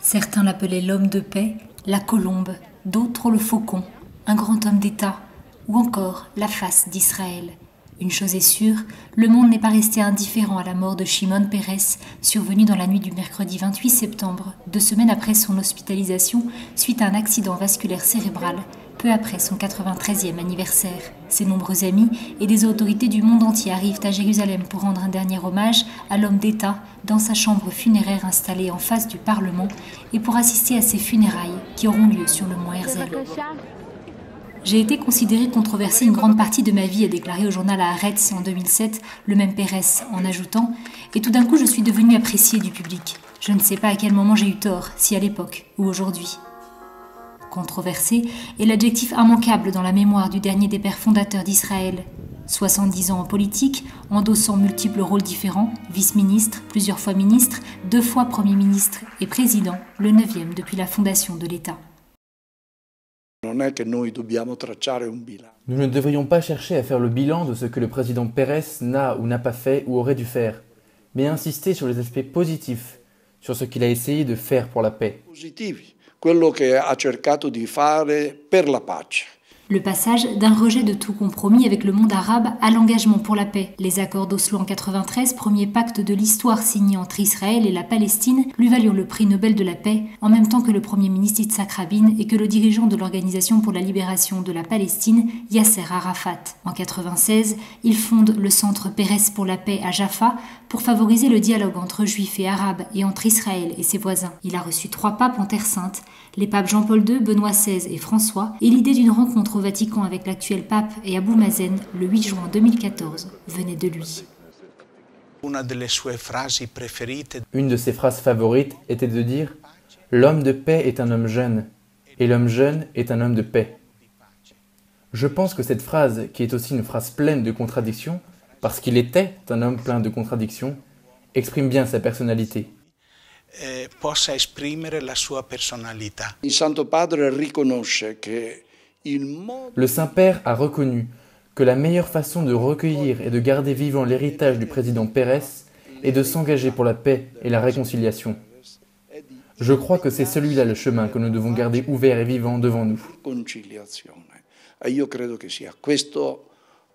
Certains l'appelaient l'homme de paix, la colombe, d'autres le faucon, un grand homme d'État, ou encore la face d'Israël. Une chose est sûre, le monde n'est pas resté indifférent à la mort de Shimon Peres, survenue dans la nuit du mercredi 28 septembre, 2 semaines après son hospitalisation suite à un accident vasculaire cérébral, peu après son 93e anniversaire. Ses nombreux amis et des autorités du monde entier arrivent à Jérusalem pour rendre un dernier hommage à l'homme d'État dans sa chambre funéraire installée en face du Parlement et pour assister à ses funérailles qui auront lieu sur le mont Herzl. J'ai été considérée controversée une grande partie de ma vie, a déclaré au journal Haaretz en 2007 le même Peres, en ajoutant « Et tout d'un coup, je suis devenue appréciée du public. Je ne sais pas à quel moment j'ai eu tort, si à l'époque ou aujourd'hui. » Controversée est l'adjectif immanquable dans la mémoire du dernier des pères fondateurs d'Israël. 70 ans en politique, endossant multiples rôles différents, vice-ministre, plusieurs fois ministre, 2 fois Premier ministre et président, le 9e depuis la fondation de l'État. Nous ne devrions pas chercher à faire le bilan de ce que le président Peres n'a ou n'a pas fait ou aurait dû faire, mais insister sur les aspects positifs, sur ce qu'il a essayé de faire pour la paix. Le passage d'un rejet de tout compromis avec le monde arabe à l'engagement pour la paix. Les accords d'Oslo en 93, premier pacte de l'histoire signé entre Israël et la Palestine, lui valurent le prix Nobel de la paix, en même temps que le premier ministre Yitzhak Rabin et que le dirigeant de l'Organisation pour la libération de la Palestine, Yasser Arafat. En 96, il fonde le centre Peres pour la paix à Jaffa pour favoriser le dialogue entre juifs et arabes et entre Israël et ses voisins. Il a reçu 3 papes en Terre Sainte, les papes Jean-Paul II, Benoît XVI et François, et l'idée d'une rencontre au Vatican avec l'actuel pape et Abou Mazen le 8 juin 2014 venait de lui. Une de ses phrases favorites était de dire « L'homme de paix est un homme jeune, et l'homme jeune est un homme de paix ». Je pense que cette phrase, qui est aussi une phrase pleine de contradictions, parce qu'il était un homme plein de contradictions, exprime bien sa personnalité. Le Saint-Père a reconnu que la meilleure façon de recueillir et de garder vivant l'héritage du président Peres est de s'engager pour la paix et la réconciliation. Je crois que c'est celui-là le chemin que nous devons garder ouvert et vivant devant nous. Io credo che sia questo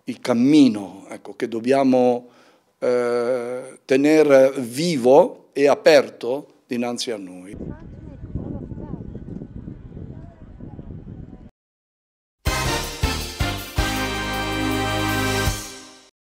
il cammino, che dobbiamo tenere vivo e aperto dinanzi a noi.